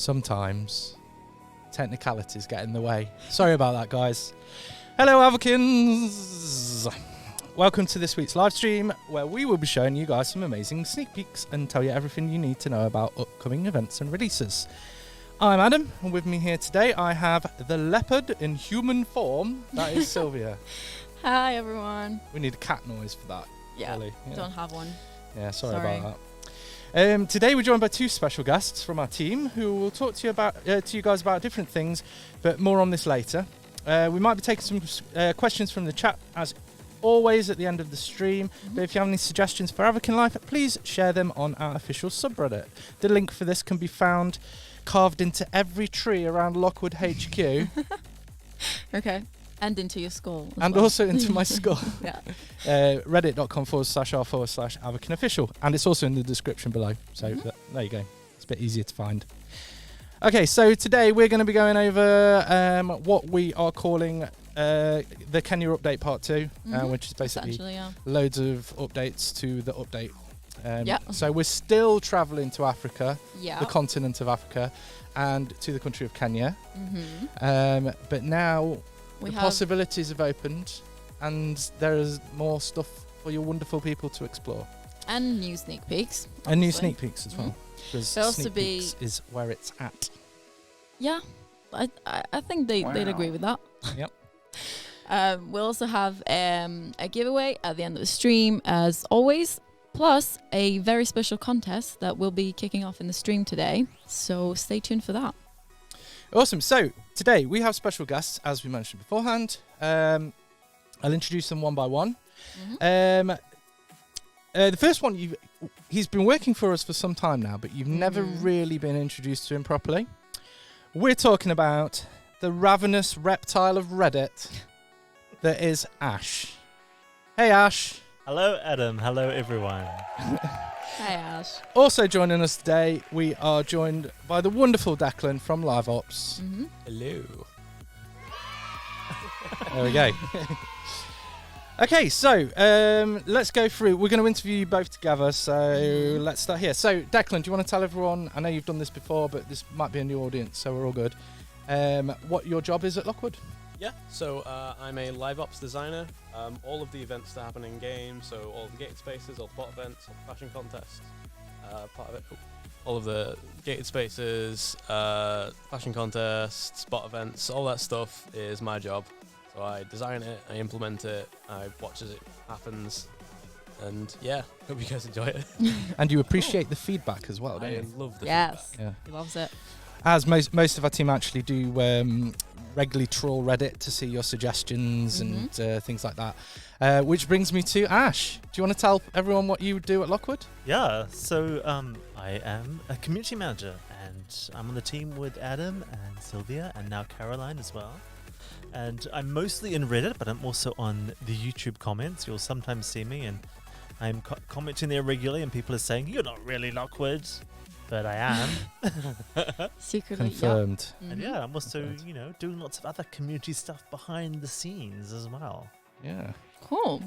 sometimes technicalities get in the way. Sorry about that, guys. Hello, Avakins. Welcome to this week's live stream, where we will be showing you guys some amazing sneak peeks and tell you everything you need to know about upcoming events and releases. I'm Adam, and with me here today I have the leopard in human form. That is Sylvia. Hi, everyone. We need a cat noise for that. Yeah, Ollie. don't have one. Yeah, sorry about that. Today we're joined by two special guests from our team who will talk to you guys about different things, but more on this later. We might be taking some questions from the chat as always at the end of the stream, but if you have any suggestions for Avakin Life, please share them on our official subreddit. The link for this can be found carved into every tree around Lockwood HQ. Okay. And into your skull. And well. also into my skull. Yeah. reddit.com/r/AvakinOfficial. And it's also in the description below. So there you go. It's a bit easier to find. Okay, so today we're going to be going over what we are calling the Kenya update part 2, which is basically loads of updates to the update. So we're still travelling to Africa, the continent of Africa, and to the country of Kenya. But now the possibilities have opened, and there is more stuff for your wonderful people to explore. And new sneak peeks. And new sneak peeks as well. Because sneak peeks is where it's at. Yeah, I think they'd agree with that. Yep. We'll also have a giveaway at the end of the stream, as always, plus a very special contest that will be kicking off in the stream today. So stay tuned for that. Awesome. So today we have special guests, as we mentioned beforehand. I'll introduce them one by one. The first one, he's been working for us for some time now, but you've never really been introduced to him properly. We're talking about the ravenous reptile of Reddit that is Ash. Hey, Ash. Hello, Adam. Hello, everyone. Hi, Ash. Also joining us today, we are joined by the wonderful Declan from Live Ops. Hello. There we go. Okay, so let's go through. We're going to interview you both together, so let's start here. So, Declan, do you want to tell everyone, I know you've done this before, but this might be a new audience, so we're all good, what your job is at Lockwood? Yeah, so I'm a live ops designer. All of the events that happen in game, so all the gated spaces, all the bot events, all the fashion contests, part of it. All of the gated spaces, fashion contests, bot events, all that stuff is my job. So I design it, I implement it, I watch as it happens, and yeah, hope you guys enjoy it. And you appreciate the feedback as well, don't you? I love the feedback. Yeah. He loves it. As most of our team actually do regularly trawl Reddit to see your suggestions and things like that. Which brings me to Ash. Do you want to tell everyone what you do at Lockwood? Yeah, so I am a community manager, and I'm on the team with Adam and Sylvia, and now Caroline as well. And I'm mostly in Reddit, but I'm also on the YouTube comments. You'll sometimes see me, and I'm commenting there regularly, and people are saying, "You're not really Lockwood," but I am. Secretly, confirmed. And yeah, I'm also, doing lots of other community stuff behind the scenes as well. Yeah. Cool.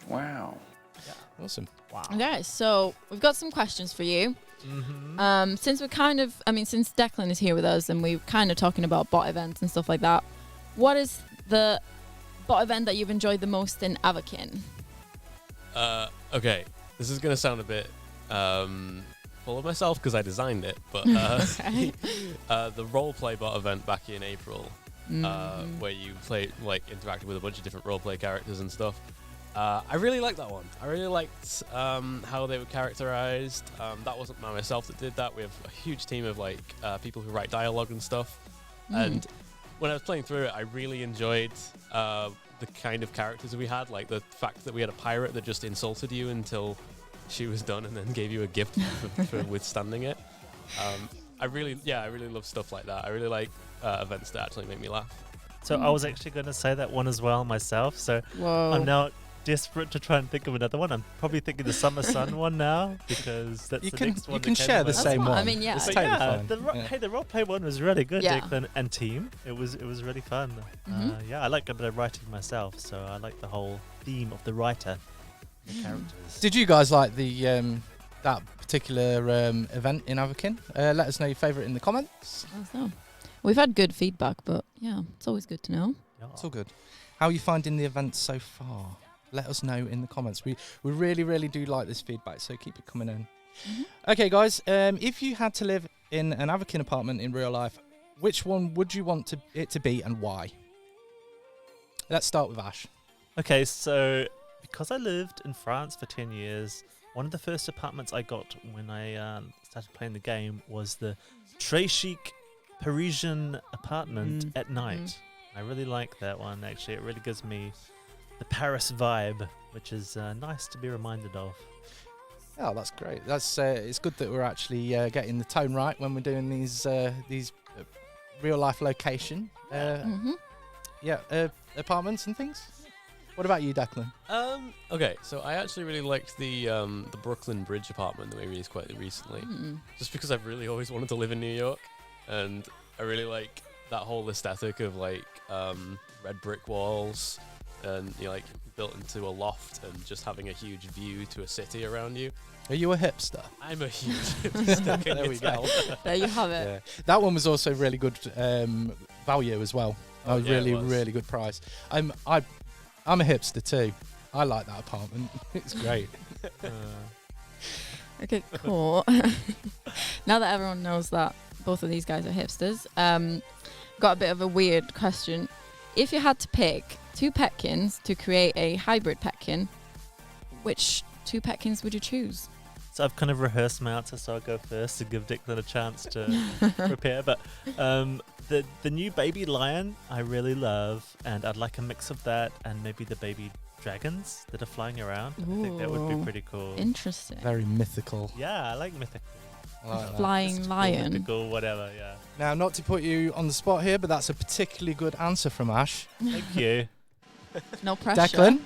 Wow. Yeah. Awesome. Wow. Okay, so we've got some questions for you. Since we're since Declan is here with us, and we're kind of talking about bot events and stuff like that, what is the bot event that you've enjoyed the most in Avakin? Okay, this is going to sound a bit full of myself because I designed it, but the roleplay bot event back in April, where you interacted with a bunch of different roleplay characters and stuff. I really liked that one. I really liked how they were characterized. That wasn't myself that did that. We have a huge team of people who write dialogue and stuff. And when I was playing through it, I really enjoyed the kind of characters we had, like the fact that we had a pirate that just insulted you until she was done and then gave you a gift for withstanding it. I really love stuff like that. I really like events that actually make me laugh. So I was actually going to say that one as well myself. So I'm now desperate to try and think of another one. I'm probably thinking the Summer Sun one now, because that's the next one. You can share the same one. I mean, yeah. It's But totally yeah, fine. hey, the roleplay one was really good, Yeah. Declan and team. It was really fun. Yeah, I like a bit of writing myself, so I like the whole theme of the writer, the characters. Did you guys like the that particular event in Avakin. Let us know your favourite in the comments. So, we've had good feedback, but yeah, it's always good to know. It's all good. How are you finding the event so far? Let us know in the comments. We really, really do like this feedback, so keep it coming in. Okay, guys, if you had to live in an Avakin apartment in real life, which one would you want it to be and why? Let's start with Ash. Okay, so because I lived in France for 10 years, one of the first apartments I got when I started playing the game was the très chic Parisian apartment at night. I really like that one, actually. It really gives me the Paris vibe, which is nice to be reminded of. Oh, that's great. That's it's good that we're actually getting the tone right when we're doing these real life location apartments and things. What about you, Declan? Okay, so I actually really liked the Brooklyn Bridge apartment that we released quite recently, just because I've really always wanted to live in New York, and I really like that whole aesthetic of like red brick walls, and you're like built into a loft and just having a huge view to a city around you. Are you a hipster? I'm a huge hipster. Can There you we tell? go. There you have it. Yeah. That one was also really good value as well. That was yeah, it really, was. really good price. I'm a hipster too. I like that apartment. It's great. Okay, cool. Now that everyone knows that both of these guys are hipsters, got a bit of a weird question. If you had to pick 2 petkins to create a hybrid petkin, which 2 petkins would you choose? So I've kind of rehearsed my answer, so I'll go first to give Declan a chance to prepare. But the new baby lion I really love, and I'd like a mix of that and maybe the baby dragons that are flying around. I think that would be Ooh. pretty cool. Interesting. Very mythical. Yeah, I like mythical. I like that. Flying It's lion. mythical, whatever, yeah. Now, not to put you on the spot here, but that's a particularly good answer from Ash. Thank you. No pressure. Declan,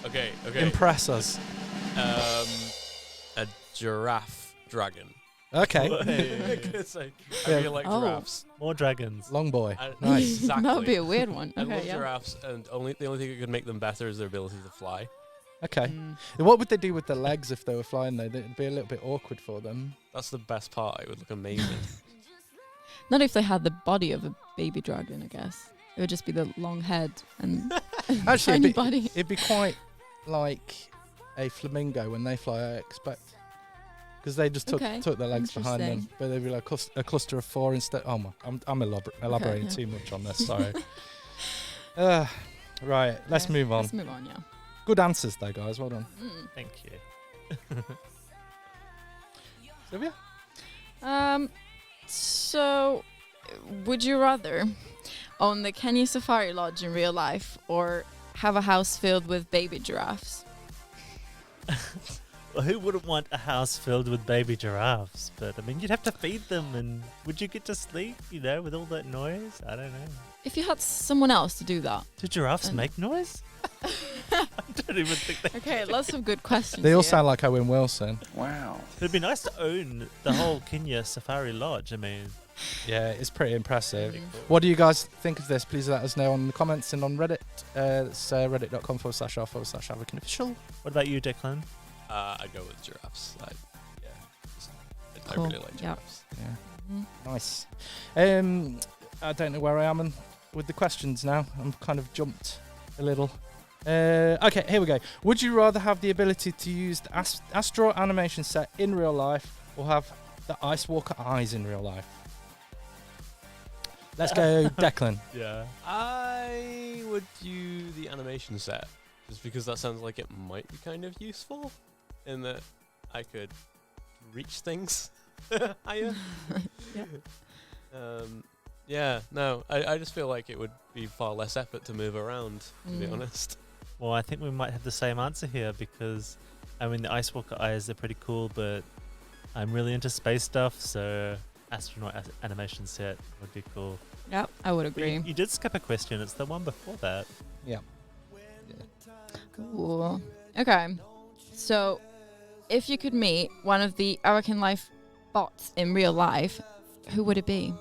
Okay. impress us. A giraffe dragon. Okay, Because I Yeah. really like Oh. giraffes. More dragons. long boy. Nice. Nice. Exactly. That would be a weird one. I Okay, love yeah. giraffes, and the only thing that could make them better is their ability to fly. Okay. Mm. What would they do with their legs if they were flying though? It'd be a little bit awkward for them. That's the best part. It would look amazing. Not if they had the body of a baby dragon, I guess. It would just be the long head and Actually, tiny it'd be, body. it'd be quite like a flamingo when they fly, I expect. Because they just took their legs behind them. Interesting. But they'd be like a cluster of 4 instead. Oh, my. I'm elaborating yeah. too much on this. Sorry. Right, let's Okay, move on. Let's move on, yeah. Good answers, though, guys. Well done. Thank you. Sylvia? So, would you rather own the Kenya Safari Lodge in real life or have a house filled with baby giraffes? Well, who wouldn't want a house filled with baby giraffes? But, I mean, you'd have to feed them, and would you get to sleep, with all that noise? I don't know. If you had someone else to do that. Do giraffes And- make noise? I don't even think they Okay, lots of good questions. They all here. sound like Owen Wilson. Wow. It'd be nice to own the whole Kenya Safari Lodge. I mean, Yeah, it's pretty impressive. Mm. What do you guys think of this? Please let us know in the comments and on Reddit. It's reddit.com/r/Avakin official. what about you, Declan? I'd go with giraffes. I Cool. really like Yeah. giraffes. Yeah, Mhm. nice. I don't know where I am with the questions now. I'm kind of jumped a little. Okay, here we go. Would you rather have the ability to use the Astro animation set in real life or have the Ice Walker eyes in real life? Let's go, Declan. Yeah. I would do the animation set, just because that sounds like it might be kind of useful, in that I could reach things higher. Yeah. I just feel like it would be far less effort to move around, to be honest. Well, I think we might have the same answer here because, I mean, the Ice Walker eyes are pretty cool, but I'm really into space stuff, so astronaut animation set would be cool. Yep, I would But agree. you did skip a question. It's the one before that. Yeah. Cool. Okay. So, if you could meet one of the Avakin Life bots in real life, who would it be?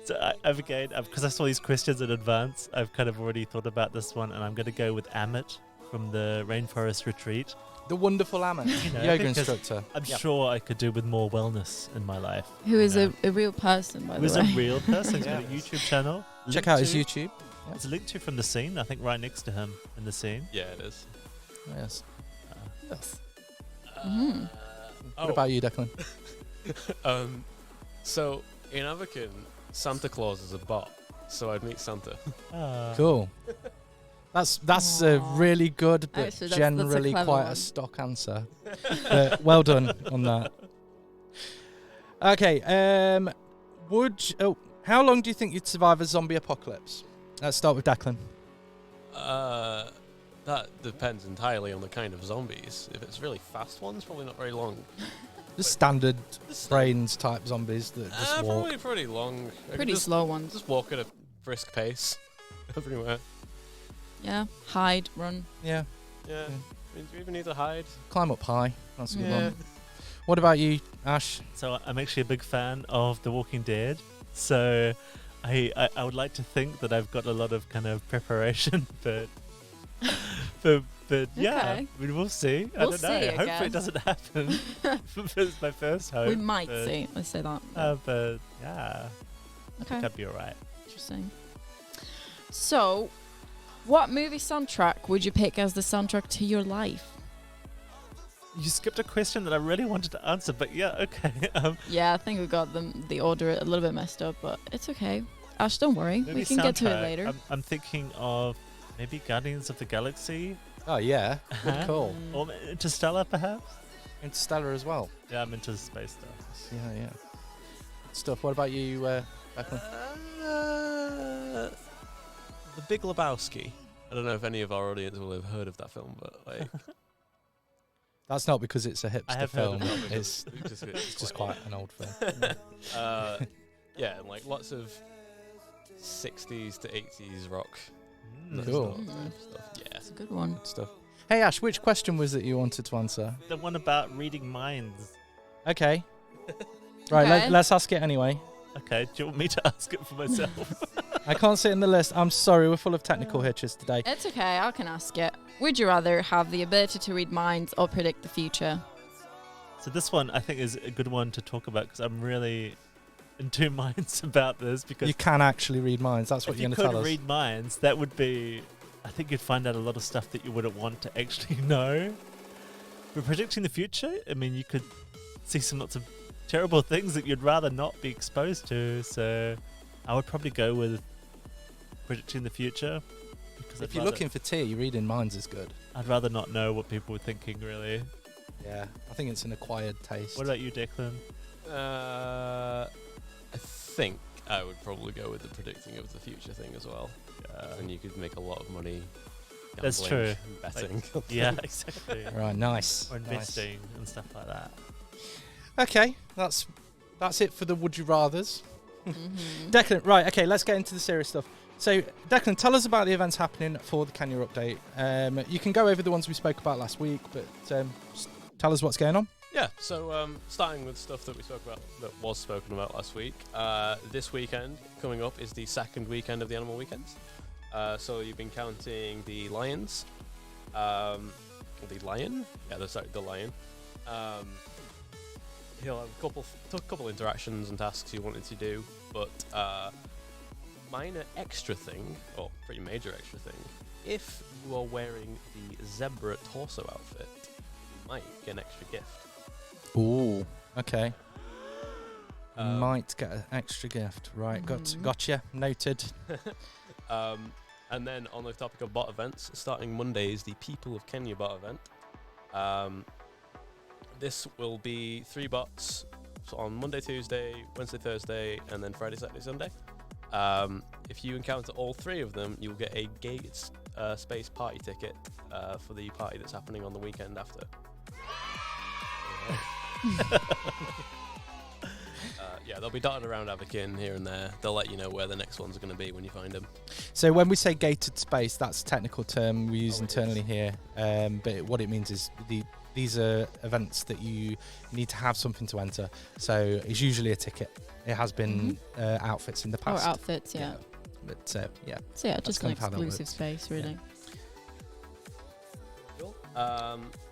So I've again, because I saw these questions in advance, I've kind of already thought about this one, and I'm going to go with Amit from the rainforest retreat. The wonderful Amit, You know, yoga because instructor. I'm Yep. sure I could do with more wellness in my life. Who you is know. a real person, by Who the is a way. real person. He's got a Yeah. YouTube channel. Check linked out his to- YouTube. It's linked to from the scene. I think right next to him in the scene. Yeah, it is. Yes. Uh, Yes. Mhm. What about you, Declan? So in Avakin, Santa Claus is a bot, so I'd meet Santa. Cool. That's a Aw. really good, but Actually, that's a generally clever quite one. a stock answer. But well done on that. Okay. How long do you think you'd survive a zombie apocalypse? Let's start with Declan. That depends entirely on the kind of zombies. If it's really fast ones, probably not very long. The standard brains type zombies that just walk. Probably pretty long. I could Pretty just, slow ones. just walk at a brisk pace everywhere. Yeah. Hide, run. Yeah. Yeah. Yeah. I mean, do you even need to hide? Climb up high. That's a good Yeah. one. What about you, Ash? So I'm actually a big fan of The Walking Dead. So I would like to think that I've got a lot of kind of preparation, but yeah, Okay. I mean, we'll see. I We'll don't know. see, I Hopefully guess. it doesn't happen. It's my first hope. We might but, see. Let's say that. But yeah, I Okay. think I'd be alright. Interesting. So, what movie soundtrack would you pick as the soundtrack to your life? You skipped a question that I really wanted to answer, but yeah, okay. Yeah, I think we got the order a little bit messed up, but it's okay. Ash, don't worry. Maybe We can get to it soundtrack. later. I'm thinking of maybe Guardians of the Galaxy Oh yeah, good Uh-huh. call. Mm. or Interstellar, perhaps. Interstellar as well. Yeah, I'm into space stuff. Yeah. Good stuff. What about you, Declan? The Big Lebowski. I don't know if any of our audience will have heard of that film, but like, That's not because it's a I hipster have heard of film. it. It's it's just quite an old film. yeah, and like lots of 60s to 80s rock. Mm. Cool. Stuff. Yeah. It's a good one. Good stuff. Hey Ash, which question was it you wanted to answer? The one about reading minds. Okay. Right, Okay. let's ask it anyway. Okay, do you want me to ask it for myself? I can't sit in the list. I'm sorry, we're full of technical hitches today. It's okay. I can ask it. Would you rather have the ability to read minds or predict the future? So this one I think is a good one to talk about because I'm really in two minds about this because You can actually read minds. That's what if you're you going to could tell us. read minds, that would be, I think you'd find out a lot of stuff that you wouldn't want to actually know. But predicting the future, I mean, you could see some lots of terrible things that you'd rather not be exposed to. So I would probably go with predicting the future. Because If you're looking for tea, reading minds is good. I'd rather not know what people were thinking, really. Yeah, I think it's an acquired taste. What about you, Declan? I think I would probably go with the predicting of the future thing as well. And you could make a lot of money. That's gambling true. and betting. Yeah, exactly. Right, nice. Or nice. investing and stuff like that. Okay, that's it for the would you rathers. Mhm. Declan, right, okay, let's get into the serious stuff. So, Declan, tell us about the events happening for the Kenya update. You can go over the ones we spoke about last week, but just tell us what's going on. Yeah, so starting with stuff that we spoke about, that was spoken about last week. This weekend coming up is the second weekend of the Animal Weekends. So you've been counting the lions. The lion? Yeah, the lion. He'll have a couple interactions and tasks you wanted to do, but minor extra thing, or pretty major extra thing, if you are wearing the zebra torso outfit, you might get an extra gift. Ooh, okay. Um, Might get an extra gift. Right, Mhm. gotcha. Noted. And then on the topic of bot events, starting Monday is the People of Kenya bot event. This will be 3 bots so on Monday, Tuesday, Wednesday, Thursday, and then Friday, Saturday, Sunday. If you encounter all 3 of them, you'll get a Gate Space party ticket for the party that's happening on the weekend after. Yeah, they'll be dotted around Avakin here and there. They'll let you know where the next ones are going to be when you find them. So when we say gated space, that's a technical term we use Oh, it internally is. here. But what it means is these are events that you need to have something to enter. So it's usually a ticket. It has been outfits in the Or past. outfits, yeah. But yeah. So yeah, just an kind of how that exclusive works. space, really.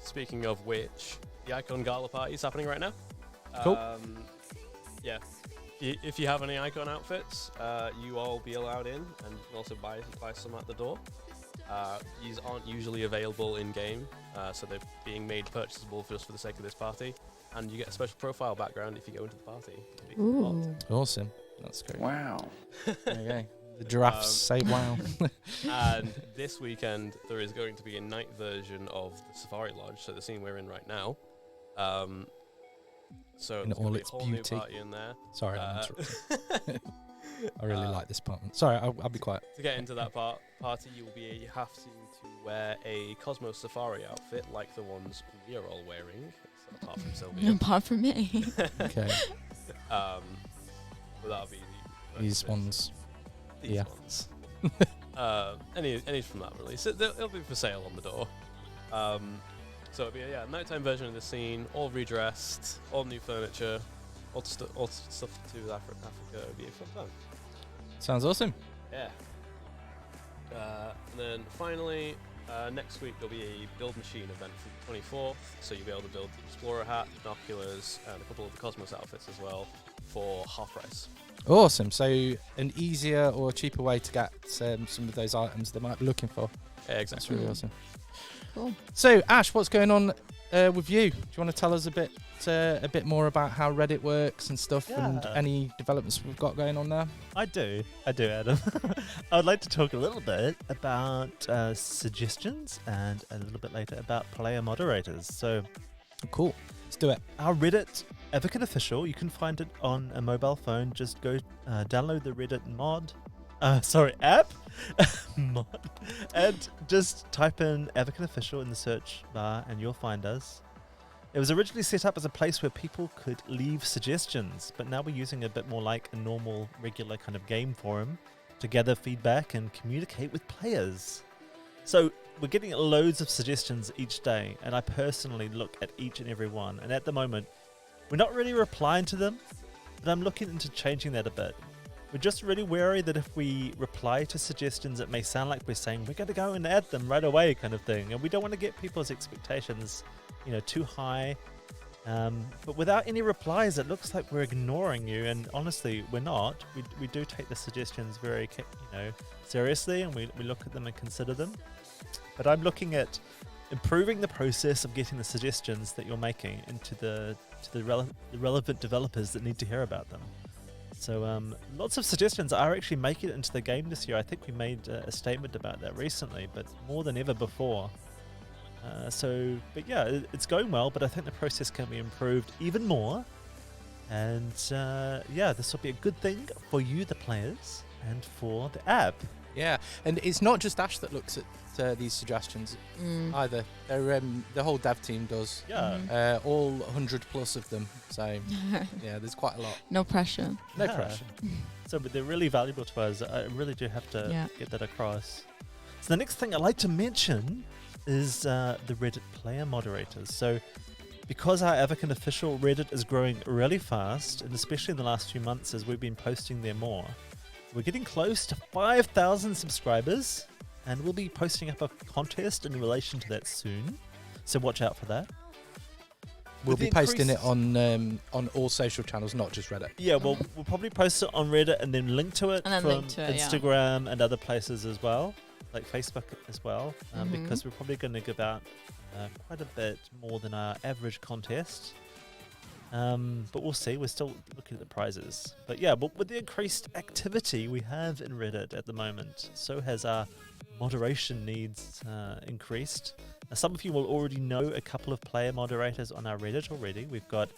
Speaking of which, the Icon Gala party is happening right now. Cool. Yeah. If you have any Icon outfits, you all be allowed in, and you can also buy some at the door. These aren't usually available in game, so they're being made purchasable just for the sake of this party. And you get a special profile background if you go into the party. Ooh. Awesome. That's great. Wow. There you go. The giraffes say wow. And this weekend, there is going to be a night version of the Safari Lodge, so the scene we're in right now. So In there's all gonna be its a whole new beauty. party in there. Sorry, I'm interrupting. I really like this part. Sorry, I'll be quiet. To get into that party, you have to wear a Cosmos Safari outfit like the ones we are all wearing, apart from Sylvia. Apart from me. Okay. But that'll be These ones. These Yeah. ones. Any from that release. It'll be for sale on the door. So it'll be a nighttime version of the scene, all redressed, all new furniture, all stuff to do with Africa. It'll be a fun time. Sounds awesome. Yeah. And then finally, next week there'll be a build machine event for the 24th, so you'll be able to build the Explorer hat, binoculars, and a couple of the Cosmos outfits as well for half price. Awesome. So an easier or cheaper way to get some of those items they might be looking for. Yeah, That's exactly. really awesome. Cool. So Ash, what's going on with you? Do you want to tell us a bit more about how Reddit works and stuff, and Yeah. any developments we've got going on there? I do, Adam. I would like to talk a little bit about suggestions and a little bit later about player moderators. So Cool. Let's do it. our Reddit Avakin official, you can find it on a mobile phone. Just go download the Reddit app mod, and just type in Avakin official in the search bar and you'll find us. It was originally set up as a place where people could leave suggestions, but now we're using a bit more like a normal, regular kind of game forum to gather feedback and communicate with players. So we're getting loads of suggestions each day, and I personally look at each and every one. And at the moment, we're not really replying to them, but I'm looking into changing that a bit. We're just really wary that if we reply to suggestions, it may sound like we're saying we're going to go and add them right away kind of thing. And we don't want to get people's expectations, too high. But without any replies, it looks like we're ignoring you. And honestly, we're not. We do take the suggestions very, seriously, and we look at them and consider them. But I'm looking at improving the process of getting the suggestions that you're making into the relevant developers that need to hear about them. So lots of suggestions are actually making it into the game this year. I think we made a statement about that recently, but more than ever before. But yeah, it's going well, but I think the process can be improved even more. And this will be a good thing for you, the players, and for the app. Yeah, and it's not just Ash that looks at these suggestions either. The whole dev team does. Yeah. All 100 plus of them. So yeah, there's quite a lot. No pressure. No Yeah. pressure. So, but they're really valuable to us. I really do have to get that across. So the next thing I'd like to mention is the Reddit player moderators. So because our Avakin official Reddit is growing really fast, and especially in the last few months as we've been posting there more, we're getting close to 5,000 subscribers, and we'll be posting up a contest in relation to that soon. So watch out for that. We'll With be the posting it increased- on all social channels, not just Reddit. Yeah, well, we'll probably post it on Reddit and then link to it And then from link to it, yeah. Instagram and other places as well, like Facebook as well, Mhm. because we're probably going to give out quite a bit more than our average contest. But we'll see. We're still looking at the prizes. But yeah, but with the increased activity we have in Reddit at the moment, so has our moderation needs increased. Now, some of you will already know a couple of player moderators on our Reddit already. We've got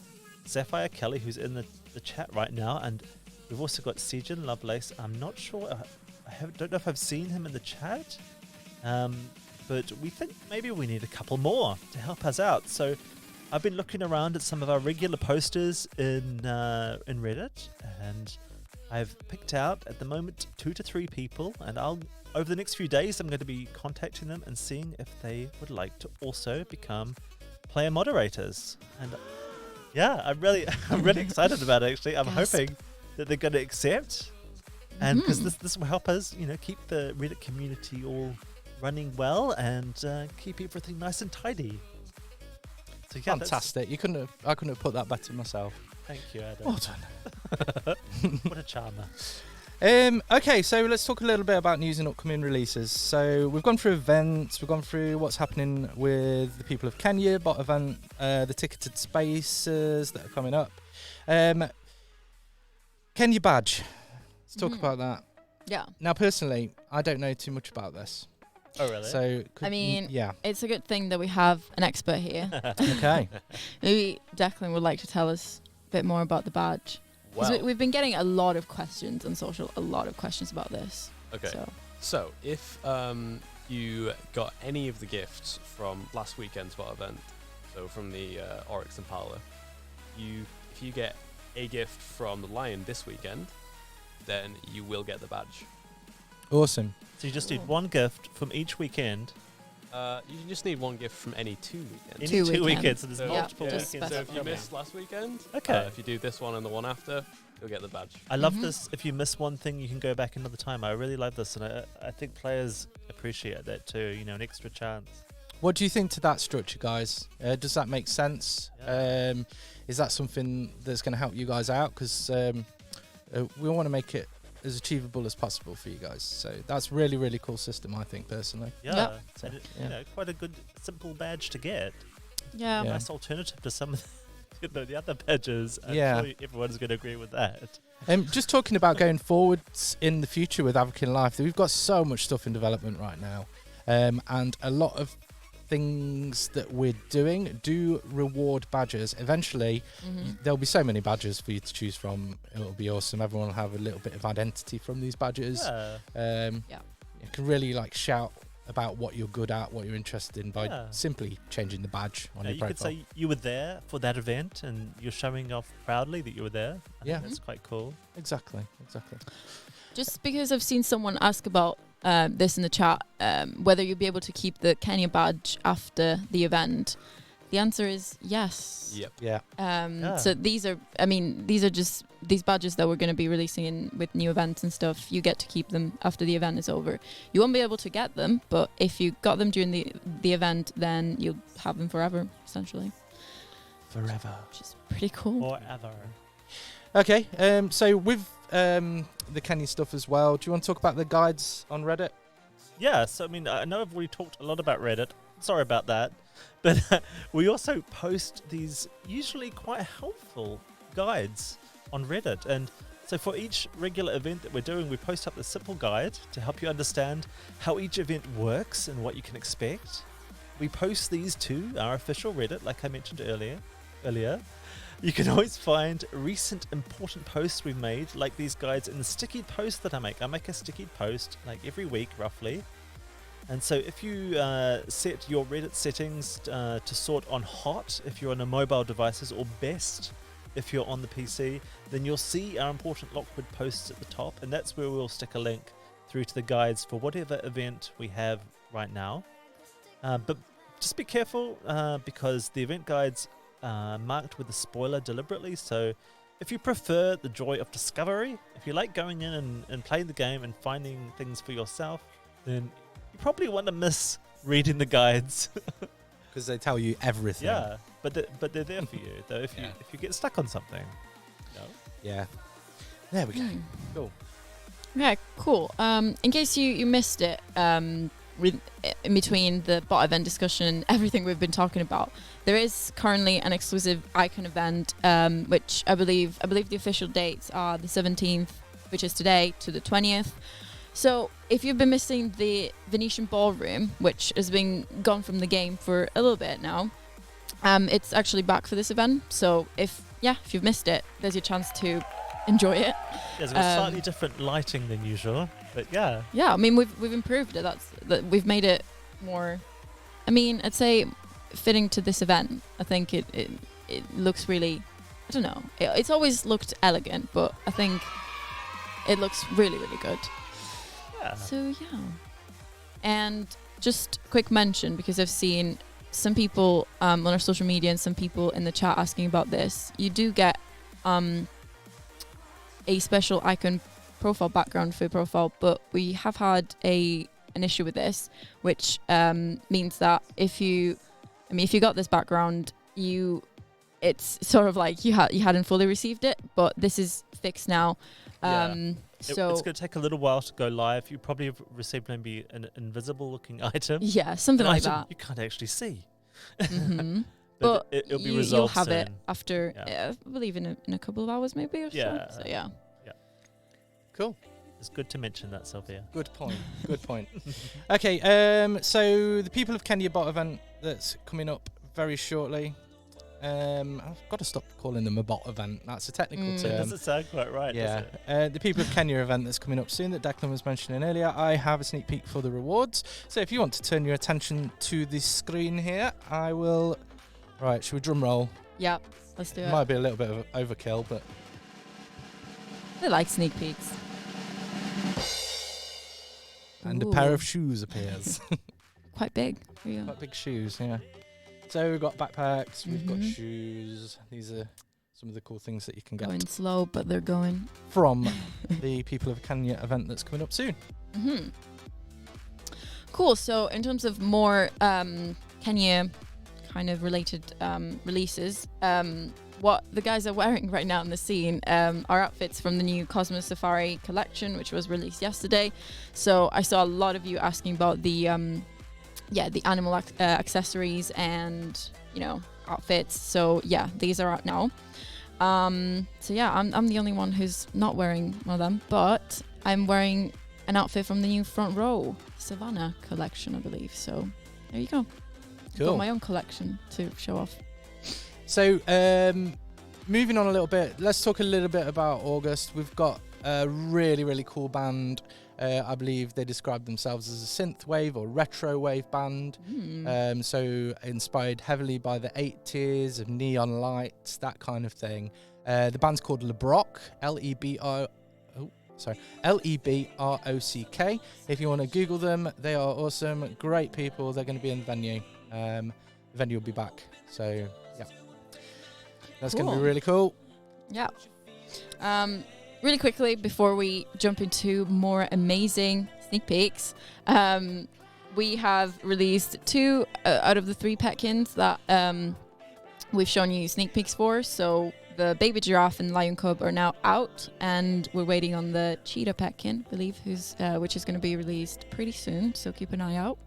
Sapphire Kelly, who's in the chat right now, and we've also got Sejin Lovelace. I'm not sure. Don't know if I've seen him in the chat, but we think maybe we need a couple more to help us out. So I've been looking around at some of our regular posters in Reddit, and I've picked out at the moment 2 to 3 people, and over the next few days I'm going to be contacting them and seeing if they would like to also become player moderators. And yeah, I'm really excited about it. Actually, I'm Gasp. hoping that they're going to accept, and because this will help us, keep the Reddit community all running well and keep everything nice and tidy. So yeah, Fantastic. I couldn't have put that better myself. Thank you, Adam. Well done. What a charmer. Okay, so let's talk a little bit about news and upcoming releases. So we've gone through events, we've gone through what's happening with the people of Kenya, bot event, the ticketed spaces that are coming up. Kenya badge. Let's talk about that. Yeah. Now, personally, I don't know too much about this. Oh, really? So, yeah. It's a good thing that we have an expert here. Okay. Maybe Declan would like to tell us a bit more about the badge. Well, We've been getting a lot of questions on social, a lot of questions about this. okay. So. So if you got any of the gifts from last weekend's bot event, so from the Oryx and Paula, if you get a gift from the Lion this weekend, then you will get the badge. Awesome. So you just need one gift from each weekend. You just need one gift from any 2 weekends. Any 2 weekends. weekends. So there's So, multiple just weekends. So if you specify. missed last weekend, Okay. if you do this one and the one after, you'll get the badge. I love Mhm. this. If you miss one thing, you can go back another time. I really love this, and I think players appreciate that too. You know, an extra chance. What do you think to that structure, guys? Does that make sense? Yeah. Is that something that's going to help you guys out? Because we want to make it as achievable as possible for you guys. So that's really, really cool system, I think, personally. Yeah, Yep. and it, Yeah. you know, quite a good simple badge to get. Yeah. Yeah. Nice alternative to some of the other badges. I'm Yeah. sure everyone's going to agree with that. Just talking about going forwards in the future with Avakin Life, we've got so much stuff in development right now, and a lot of things that we're doing do reward badges. Eventually, there'll be so many badges for you to choose from. It'll be awesome. Everyone will have a little bit of identity from these badges. Yeah. You can really like shout about what you're good at, what you're interested in by Yeah. simply changing the badge on Yeah, your you could profile. say you were there for that event and you're showing off proudly that you were there. I think Yeah. that's quite cool. Exactly. Just because I've seen someone ask about this in the chat, whether you'll be able to keep the Kenya badge after the event. The answer is yes. Yep. Yeah. Yeah. So these are just these badges that we're going to be releasing in with new events and stuff. You get to keep them after the event is over. You won't be able to get them, but if you got them during the event, then you'll have them forever, essentially. Forever. Which is pretty cool. Forever. Okay. So with the Kenya stuff as well, do you want to talk about the guides on Reddit? Yeah, so I mean, I know I've already talked a lot about Reddit. Sorry about that. But we also post these usually quite helpful guides on Reddit. And so for each regular event that we're doing, we post up this simple guide to help you understand how each event works and what you can expect. We post these to our official Reddit, like I mentioned earlier. You can always find recent important posts we've made, like these guides, in the sticky post that I make. I make a sticky post like every week, roughly. And so if you set your Reddit settings to sort on hot if you're on a mobile devices, or best if you're on the PC, then you'll see our important Lockwood posts at the top, and that's where we'll stick a link through to the guides for whatever event we have right now. But just be careful because the event guides are marked with a spoiler deliberately, so if you prefer the joy of discovery, if you like going in and playing the game and finding things for yourself, then you probably want to miss reading the guides. Because they tell you everything. Yeah, but they're there for you, though, if you get stuck on something. No? Yeah. There we go. Cool. Yeah, cool. In case you missed it, in between the bot event discussion and everything we've been talking about, there is currently an exclusive icon event, which I believe the official dates are the 17th, which is today, to the 20th. So if you've been missing the Venetian Ballroom, which has been gone from the game for a little bit now, it's actually back for this event. So if you've missed it, there's your chance to enjoy it. Yeah, it's got slightly different lighting than usual, but yeah. Yeah, I mean we've improved it. We've made it more. I mean, I'd say fitting to this event. I think it looks really. I don't know. It's always looked elegant, but I think it looks really, really good. Yeah. So yeah, and just quick mention, because I've seen some people on our social media and some people in the chat asking about this. You do get a special icon profile background for your profile, but we have had a an issue with this, which means that if you got this background, it's sort of like you hadn't fully received it, but this is fixed now. So it's going to take a little while to go live. You probably have received maybe an invisible-looking item. Yeah, something An like item that. you can't actually see. Mm-hmm. But it'll be resolved you'll have soon. it after, I believe, in a couple of hours maybe or Yeah. so. So yeah. Cool. It's good to mention that, Sylvia. Good point. Good point. Okay, so the People of Kenya bot event that's coming up very shortly. I've got to stop calling them a bot event. That's a technical It term. doesn't sound quite right, Yeah. does it? The People of Kenya event that's coming up soon that Declan was mentioning earlier. I have a sneak peek for the rewards. So if you want to turn your attention to the screen here, I will... Right, should we drum roll? Yeah, let's do it. Might be a little bit of overkill, but... I like sneak peeks. And Ooh. a pair of shoes appears. Quite big. Here you go. Quite big shoes, yeah. So we've got backpacks, we've got Mhm. shoes. These are some of the cool things that you can get Going slow, but they're going. from the People of Kenya event that's coming up soon. Mm-hmm. Cool. So in terms of more Kenya kind of related releases, what the guys are wearing right now in the scene are outfits from the new Cosmos Safari collection, which was released yesterday. So I saw a lot of you asking about the animal accessories and outfits. So yeah, these are out now. So yeah, I'm the only one who's not wearing one of them, but I'm wearing an outfit from the new Front Row Savannah collection, I believe. So there you go. Cool. Got my own collection to show off. So moving on a little bit, let's talk a little bit about August. We've got a really, really cool band. I believe they describe themselves as a synthwave or retro wave band. So inspired heavily by the 80s of neon lights, that kind of thing. The band's called Lebrock, Lebrock. If you want to Google them, they are awesome, great people. They're going to be in the venue. The venue will be back. So yeah, that's going to be really cool. Yeah. Really quickly, before we jump into more amazing sneak peeks, we have released 2 out of the 3 petkins that we've shown you sneak peeks for. So the baby giraffe and lion cub are now out, and we're waiting on the cheetah petkin, I believe, which is going to be released pretty soon. So keep an eye out.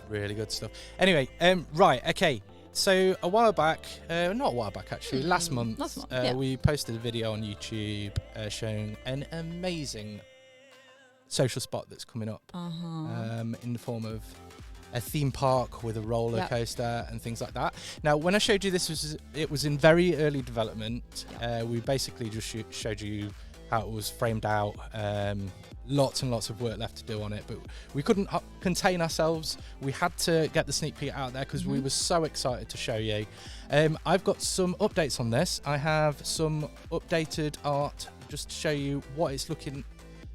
Really good stuff. Anyway, right, okay. So a while back, not a while back actually, last month, yeah. we posted a video on YouTube showing an amazing social spot that's coming up in the form of a theme park with a roller coaster and things like that. Now, when I showed you this, it was in very early development. We basically just showed you how it was framed out. Lots and lots of work left to do on it, but we couldn't contain ourselves. We had to get the sneak peek out there because we were so excited to show you. I've got some updates on this. I have some updated art just to show you what it's looking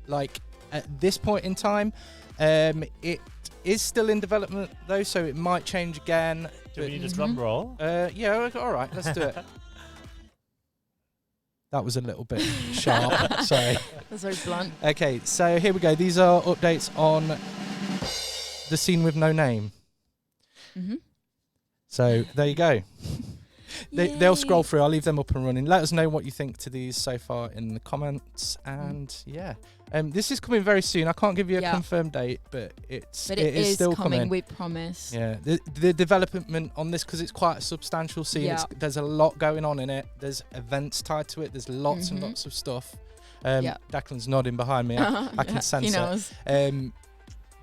like at this point in time. It is still in development though, so it might change again. Do we need a drum roll? Yeah, all right, let's do it. That was a little bit sharp, sorry. That's very blunt. Okay, so here we go. These are updates on the scene with no name. So there you go. They'll scroll through. I'll leave them up and running. Let us know what you think to these so far in the comments. And yeah, this is coming very soon. I can't give you a confirmed date, but it is still coming. We promise. Yeah, the development on this, because it's quite a substantial scene. There's a lot going on in it. There's events tied to it. There's lots and lots of stuff. Declan's nodding behind me. I can sense he knows. it.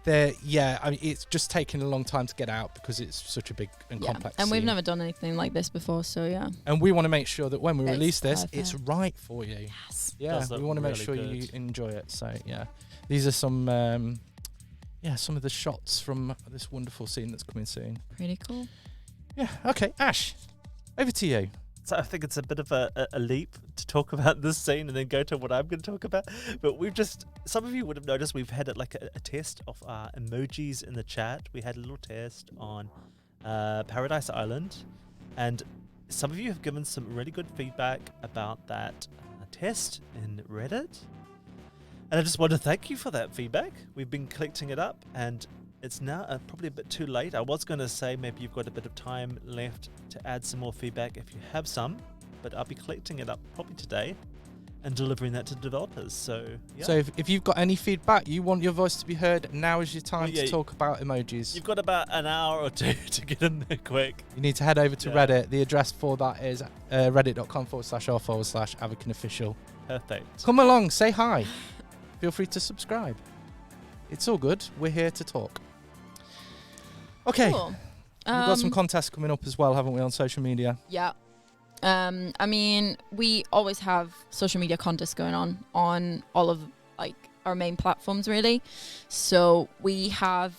I mean, it's just taking a long time to get out because it's such a big and complex and we've scene. never done anything like this before, so yeah. And we want to make sure that when we release this, perfect. it's right for you. Yes. Yeah, we want to make sure you enjoy it. So yeah, these are some of the shots from this wonderful scene that's coming soon. Pretty cool. Yeah. Okay, Ash, over to you. So I think it's a bit of a leap to talk about this scene and then go to what I'm going to talk about. But some of you would have noticed we've had a test of our emojis in the chat. We had a little test on Paradise Island, and some of you have given some really good feedback about that test in Reddit. And I just want to thank you for that feedback. We've been collecting it up, and it's now probably a bit too late. I was going to say maybe you've got a bit of time left to add some more feedback if you have some, but I'll be collecting it up probably today and delivering that to developers. So, yeah. So if you've got any feedback, you want your voice to be heard, now is your time to talk about emojis. You've got about an hour or two to get in there quick. You need to head over to Reddit. The address for that is reddit.com/r/Avakin official. Perfect. Come along, say hi. Feel free to subscribe. It's all good. We're here to talk. Okay. Cool. We've got some contests coming up as well, haven't we, on social media? Yeah. I mean, we always have social media contests going on all of like our main platforms, really. So we have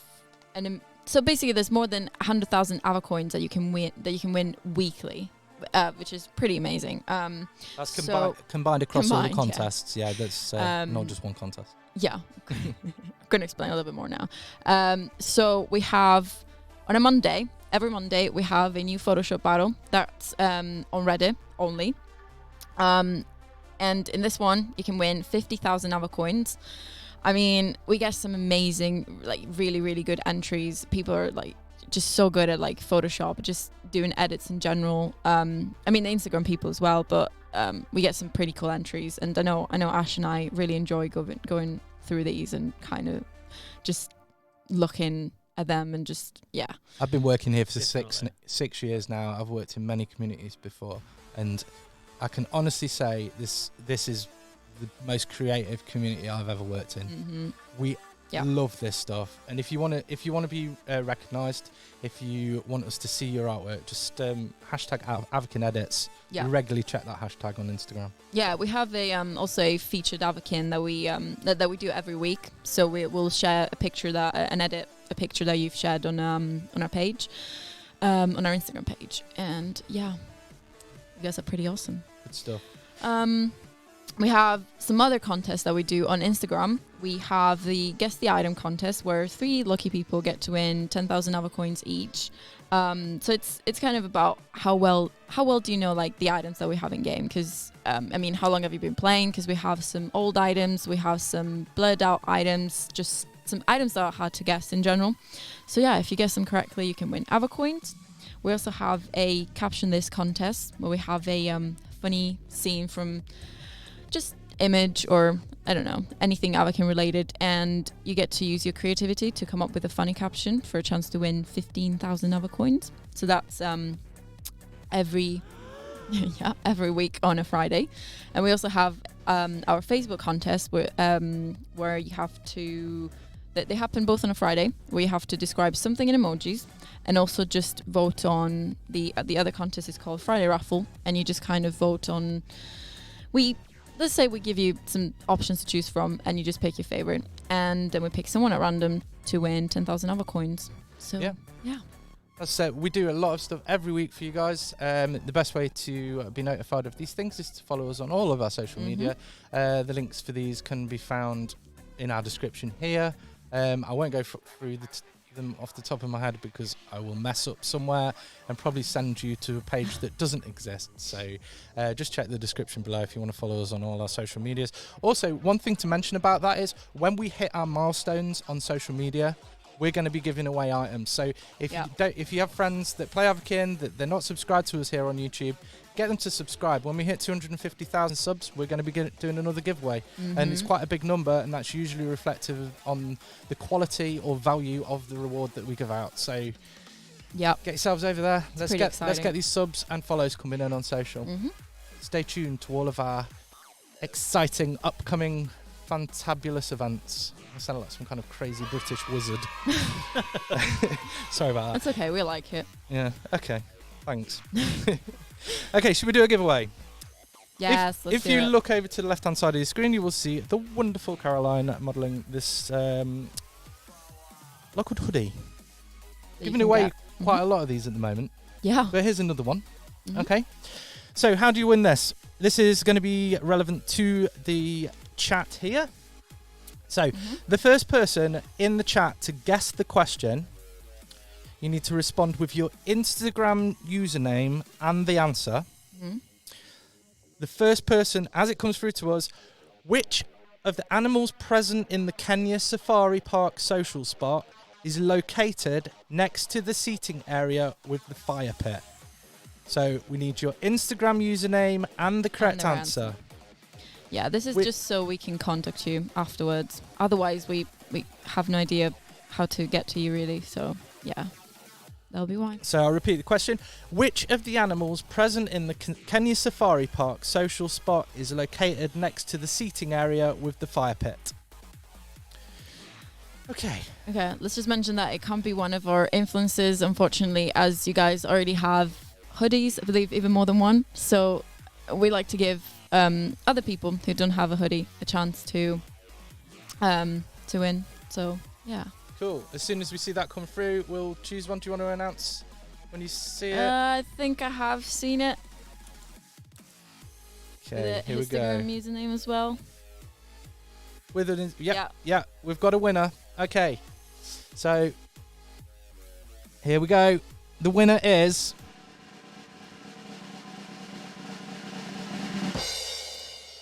so basically there's more than 100,000 Avacoins that you can win weekly, which is pretty amazing. That's combined across all the contests. Yeah, that's not just one contest. Yeah. I'm going to explain a little bit more now. So we have on a Monday. Every Monday, we have a new Photoshop battle that's on Reddit only. And in this one, you can win 50,000 Avacoins. I mean, we get some amazing, like, really, really good entries. People are, like, just so good at, like, Photoshop, just doing edits in general. I mean, the Instagram people as well, but we get some pretty cool entries. And I know Ash and I really enjoy going through these and kind of just looking at them and just I've been working here for 6 years now. I've worked in many communities before, and I can honestly say this is the most creative community I've ever worked in. Mm-hmm. We love this stuff, and if you want to be recognized, if you want us to see your artwork, just hashtag Avakin edits. We regularly check that hashtag on Instagram. Yeah, we have also a featured Avakin that we do every week. So we'll share a picture a picture that you've shared on our page, on our Instagram page, and you guys are pretty awesome. Good stuff. We have some other contests that we do on Instagram. We have the Guess the Item contest, where 3 lucky people get to win 10,000 Avacoins each. So it's kind of about how well do you know, like, the items that we have in game? Because I mean, how long have you been playing? Because we have some old items, we have some blurred out items, just some items that are hard to guess in general. So if you guess them correctly, you can win Avacoins. We also have a Caption This contest, where we have a funny scene from just image or I don't know, anything Avakin related, and you get to use your creativity to come up with a funny caption for a chance to win 15,000 Avacoins. So that's every week on a Friday. And we also have our Facebook contest where you have to, they happen both on a Friday, where you have to describe something in emojis, and also just vote on the other contest is called Friday Raffle, and you just kind of vote on, let's say we give you some options to choose from, and you just pick your favorite, and then we pick someone at random to win 10,000 Avacoins. So yeah. That's we do a lot of stuff every week for you guys. The best way to be notified of these things is to follow us on all of our social media. The links for these can be found in our description here. I won't go through them off the top of my head because I will mess up somewhere and probably send you to a page that doesn't exist. So just check the description below if you want to follow us on all our social medias. Also, one thing to mention about that is when we hit our milestones on social media, we're going to be giving away items. So if you have friends that play Avakin, that they're not subscribed to us here on YouTube, get them to subscribe. When we hit 250,000 subs, we're going to be doing another giveaway. And it's quite a big number, and that's usually reflective on the quality or value of the reward that we give out. So get yourselves over there. Let's get these subs and follows coming in on social. Stay tuned to all of our exciting upcoming fantabulous events. I sound like some kind of crazy British wizard. Sorry about that. That's okay, we like it. Yeah, okay. Thanks. Okay, should we do a giveaway? Yes, let's do it. If you look over to the left-hand side of the screen, you will see the wonderful Caroline modelling this Lockwood hoodie. Giving away quite a lot of these at the moment. Yeah. But here's another one. Okay. So how do you win this? This is going to be relevant to the chat here. So the first person in the chat to guess the question, you need to respond with your Instagram username and the answer. The first person, as it comes through to us, which of the animals present in the Kenya Safari Park social spot is located next to the seating area with the fire pit? So we need your Instagram username and the correct their answer. Yeah, this is We- just so we can contact you afterwards. Otherwise, we have no idea how to get to you, really. So, yeah, that'll be why. So I'll repeat the question. Which of the animals present in the Kenya Safari Park social spot is located next to the seating area with the fire pit? Okay. Okay, let's just mention that it can't be one of our influencers, unfortunately, as you guys already have hoodies, I believe even more than one. So we like to give other people who don't have a hoodie a chance to win. So, yeah. Cool. As soon as we see that come through, we'll choose one. Do you want to announce when you see it? I think I have seen it. Okay, With here a we go. Instagram username as well. With an Yeah. yeah, we've got a winner. Okay, so here we go. The winner is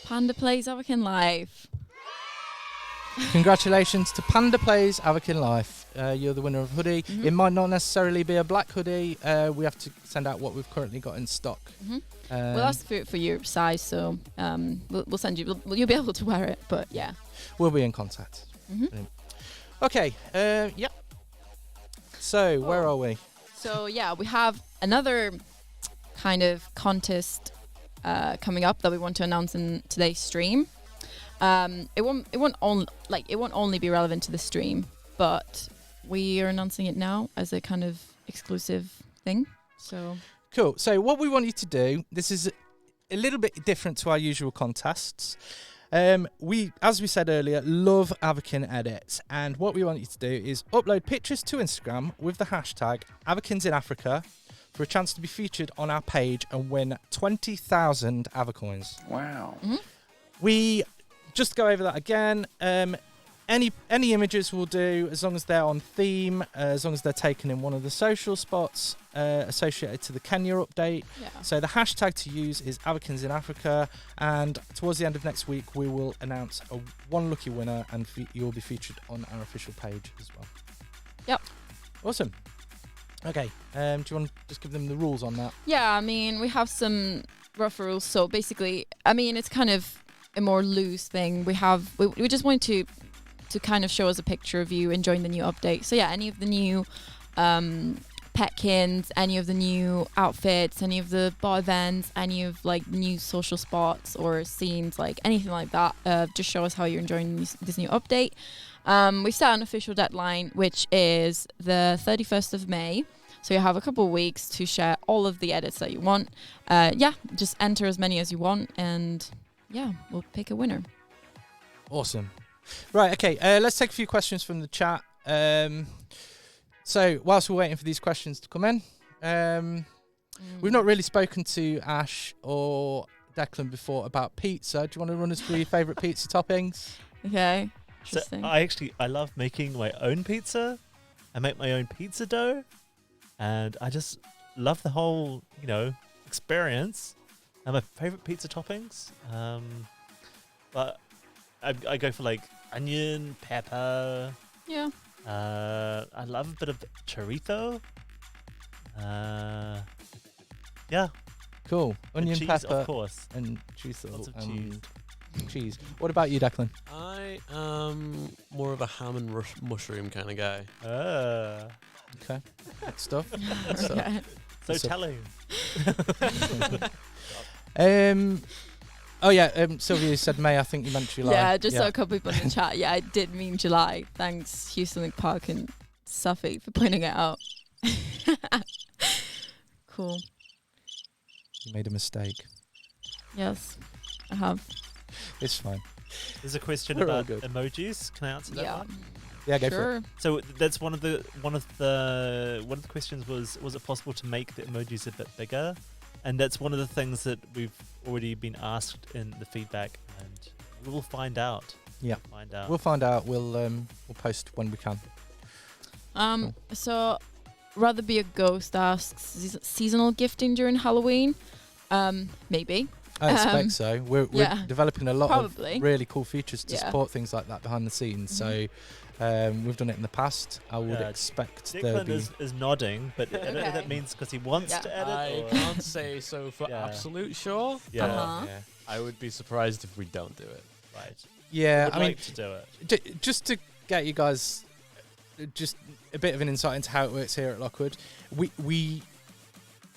Panda Plays Avakin Live. congratulations to Panda Plays Avakin Life. You're the winner of hoodie. Mhm. It might not necessarily be a black hoodie. We have to send out what we've currently got in stock. Mhm. We'll ask for your size, so we'll send you. You'll be able to wear it, but yeah. We'll be in contact. Mhm. Okay. Yep. So where are we? So yeah, we have another kind of contest coming up that we want to announce in today's stream. It won't only be relevant to the stream, but we are announcing it now as a kind of exclusive thing. So Cool. So what we want you to do, this is a little bit different to our usual contests. We, as we said earlier, love Avakin edits, and what we want you to do is upload pictures to Instagram with the hashtag Avakins in Africa for a chance to be featured on our page and win 20,000 Avacoins. Wow. We just go over that again. Any images will do, as long as they're on theme, as long as they're taken in one of the social spots associated to the Kenya update. yeah. So the hashtag to use is Avakins in Africa, and towards the end of next week we will announce one lucky winner, and you'll be featured on our official page as well. Yep. Awesome. Okay. Do you want to just give them the rules on that? Yeah, I mean, we have some rough rules. So basically, I mean, it's kind of a more loose thing. We just want to kind of show us a picture of you enjoying the new update. So yeah, any of the new petkins, any of the new outfits, any of the bot events, any of like new social spots or scenes, like anything like that, just show us how you're enjoying this new update. We set an official deadline, which is the 31st of May. So you have a couple of weeks to share all of the edits that you want. Yeah, just enter as many as you want, and yeah, we'll pick a winner. Awesome. Right, okay, let's take a few questions from the chat. So whilst we're waiting for these questions to come in, we've not really spoken to Ash or Declan before about pizza. Do you want to run us through your favourite pizza toppings? Okay. So Interesting. I love making my own pizza. I make my own pizza dough, and I just love the whole, experience. And my favorite pizza toppings, but I go for like onion, pepper. Yeah. I love a bit of chorizo. Yeah. Cool. And Onion, cheese, pepper, of course. and chorizo Lots of and cheese. What about you, Declan? I am more of a ham and mushroom kind of guy. Okay. Good stuff. Good stuff. Okay. So So- telling. Oh yeah, Sylvia said May. I think you meant July. Yeah, just so a couple people in the chat. Yeah, I did mean July. Thanks, Houston Park and Suffolk, for pointing it out. Cool. You made a mistake. Yes, I have. It's fine. There's a question We're all about good. emojis. Can I answer that Yeah. one? Yeah, go for it. Sure. So that's one of the questions was it possible to make the emojis a bit bigger? And that's one of the things that we've already been asked in the feedback, and we will find out. Yeah. Find out. We'll find out. We'll post when we can. So Rather Be a Ghost asks, seasonal gifting during Halloween? Maybe. I expect so. We're yeah, developing a lot probably. of really cool features to Yeah. support things like that behind the scenes. So we've done it in the past. I would expect there'll Declan be. is nodding, but I don't know if Okay. that means because he wants Yeah. to edit. I Or can't say so for Yeah. absolute sure. yeah, Uh-huh. Yeah. I would be surprised if we don't do it. right. Yeah, Would I mean, like to do it. just to get you guys just a bit of an insight into how it works here at Lockwood, we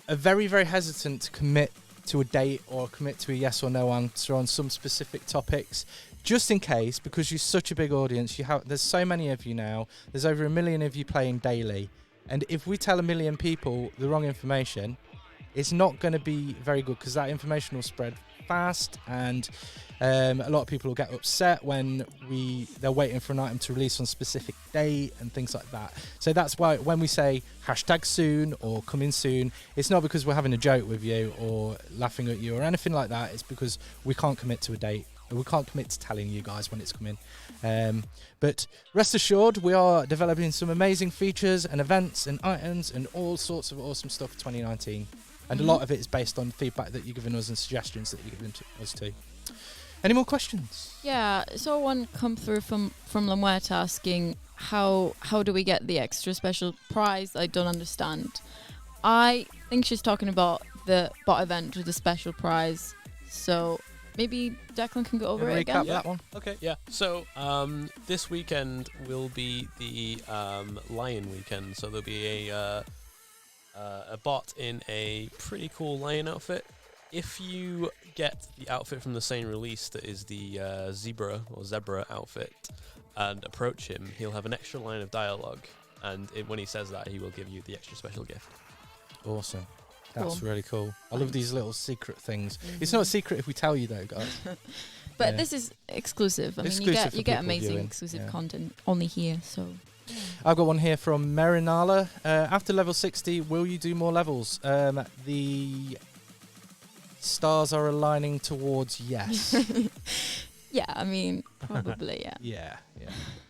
are very, very hesitant to commit to a date or commit to a yes or no answer on some specific topics, just in case, because you're such a big audience. There's so many of you now. There's over 1 million of you playing daily, and if we tell 1 million people the wrong information, it's not going to be very good, because that information will spread fast, and a lot of people will get upset when they're waiting for an item to release on a specific date and things like that. So that's why when we say #soon or coming soon, it's not because we're having a joke with you or laughing at you or anything like that. It's because we can't commit to a date. We can't commit to telling you guys when it's coming. But rest assured, we are developing some amazing features and events and items and all sorts of awesome stuff for 2019. And a lot of it is based on feedback that you're giving us and suggestions that you're giving to us too. Any more questions? Yeah, so one come through from Lamuerta asking how do we get the extra special prize? I don't understand. I think she's talking about the bot event with the special prize. So maybe Declan can go over it Recap again. that one. Okay, yeah. So this weekend will be the lion weekend. So there'll be a bot in a pretty cool lion outfit. If you get the outfit from the same release that is the zebra outfit and approach him, he'll have an extra line of dialogue. And when he says that, he will give you the extra special gift. Awesome. That's Cool. really cool. I love these little secret things. It's not a secret if we tell you though, guys. But Yeah. this is exclusive. I mean, Exclusive for you get people amazing viewing, exclusive yeah. content only here. So I've got one here from Marinala. After level 60, will you do more levels? The stars are aligning towards yes. yeah, I mean, probably yeah. Yeah.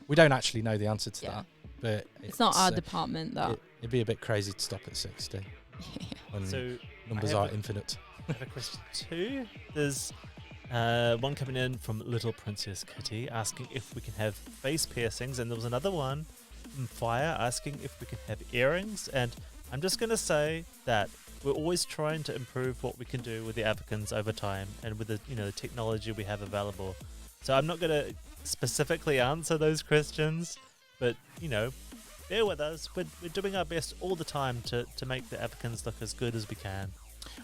We don't actually know the answer to Yeah. that, but It's not our department that. it'd be a bit crazy to stop at 60 when So numbers I have are a- infinite. I have a question too. There's one coming in from Little Princess Kitty asking if we can have face piercings, and there was another one from Fire asking if we can have earrings. And I'm just gonna say that we're always trying to improve what we can do with the Avakins over time, and with the the technology we have available. So I'm not gonna specifically answer those questions, but bear with us. We're doing our best all the time to make the Avakins look as good as we can.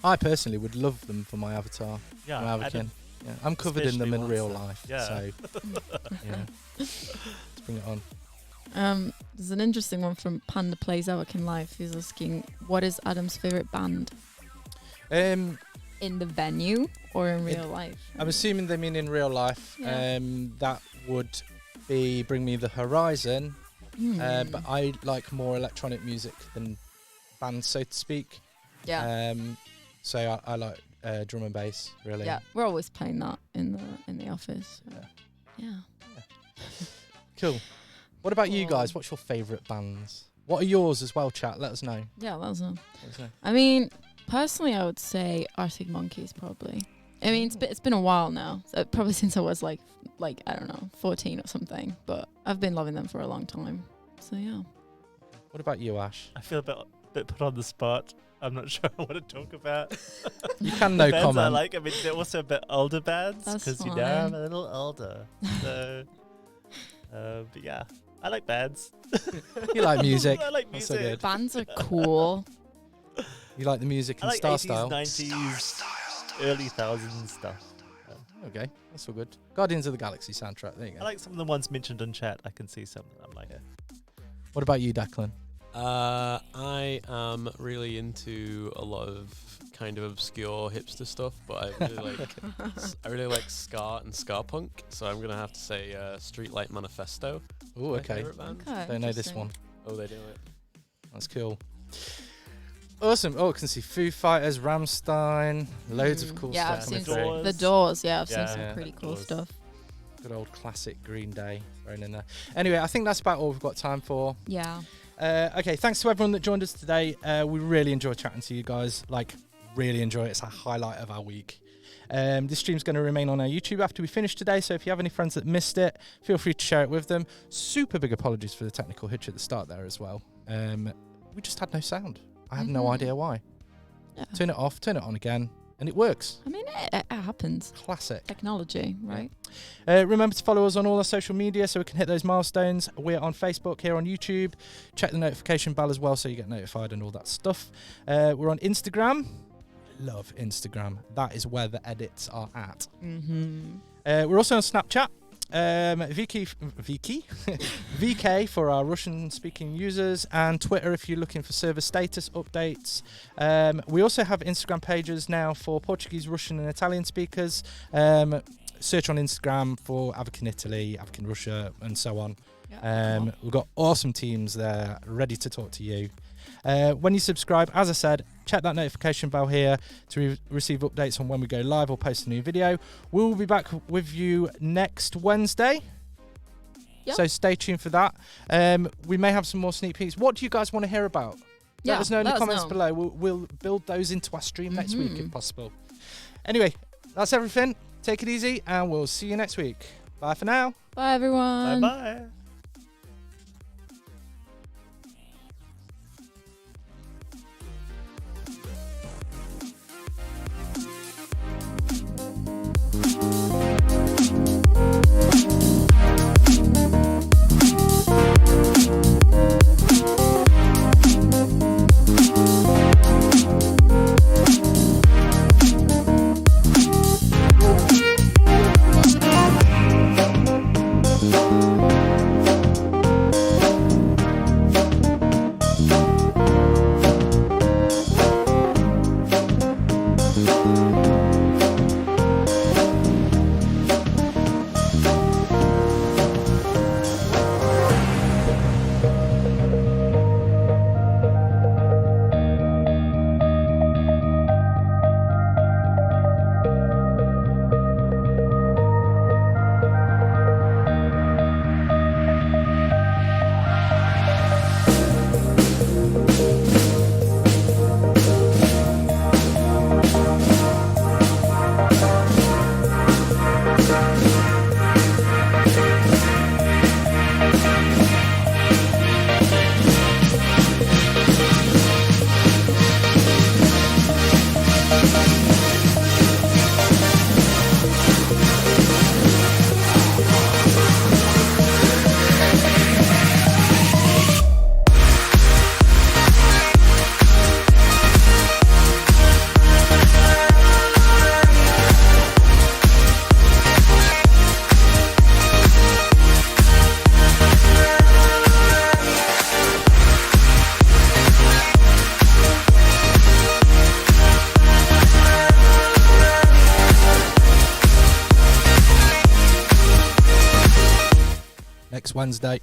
I personally would love them for my avatar. Yeah, my Avakin. Adam Yeah, I'm covered in them especially in real wants life. that. Yeah. So, yeah. Let's bring it on. There's an interesting one from Panda Plays Avakin Life. He's asking, what is Adam's favorite band Um, in the venue or in It- real life? I'm assuming they mean in real life. Yeah. That would be Bring Me the Horizon. But I like more electronic music than bands, so to speak. yeah, So I like drum and bass, really. yeah. We're always playing that in the office. So. Yeah. Cool. What about you Cool. guys? What's your favourite bands? What are yours as well, chat? Let us know. Yeah, that was a. Let us know. I mean, personally, I would say Arctic Monkeys probably. I mean, it's been a while now. So probably since I was like I don't know, 14 or something. But I've been loving them for a long time. So yeah. What about you, Ash? I feel a bit put on the spot. I'm not sure what to talk about. You can The no bands comment. I like. I mean, they're also a bit older bands That's because I'm fine. a little older. So, but yeah, I like bands. You like music. I like That's so music. good. Bands are cool. You like the music I and like Star 80s, Style. 90s, early thousands stuff. Okay, that's all good. Guardians of the Galaxy soundtrack. There you I go. like some of the ones mentioned in chat. I can see some that I'm like, What about you, Declan? I am really into a lot of kind of obscure hipster stuff, but I really like ska and ska punk. So I'm gonna have to say Streetlight Manifesto. Oh, my okay. favourite band. Okay, Don't know this interesting. one. Oh, they do it. That's cool. Awesome. Oh, I can see Foo Fighters, Rammstein, loads of cool Yeah, I've stuff. seen coming through. Doors. The Doors. Yeah, I've Yeah. seen some Yeah. pretty cool Doors. stuff. Good old classic Green Day thrown in there. Anyway, I think that's about all we've got time for. Yeah. Okay, thanks to everyone that joined us today. We really enjoy chatting to you guys. Like, really enjoy it. It's a highlight of our week. This stream's going to remain on our YouTube after we finish today, so if you have any friends that missed it, feel free to share it with them. Super big apologies for the technical hitch at the start there as well. We just had no sound. I have no idea why. Yeah. Turn it off, turn it on again, and it works. I mean, it happens. Classic. Technology, right? Remember to follow us on all our social media so we can hit those milestones. We're on Facebook, here on YouTube. Check the notification bell as well so you get notified and all that stuff. We're on Instagram. Love Instagram. That is where the edits are at. We're also on Snapchat. VK for our Russian-speaking users, and Twitter if you're looking for server status updates. We also have Instagram pages now for Portuguese, Russian, and Italian speakers. Search on Instagram for Avakin Italy, Avakin Russia, and so on. Yep, We've got awesome teams there ready to talk to you. When you subscribe, as I said, check that notification bell here to receive updates on when we go live or post a new video. We'll be back with you next Wednesday. Yep. So stay tuned for that. We may have some more sneak peeks. What do you guys want to hear about? Let us know in the comments below. We'll build those into our stream next week if possible. Anyway, that's everything. Take it easy and we'll see you next week. Bye for now. Bye, everyone. Bye-bye. Next Wednesday.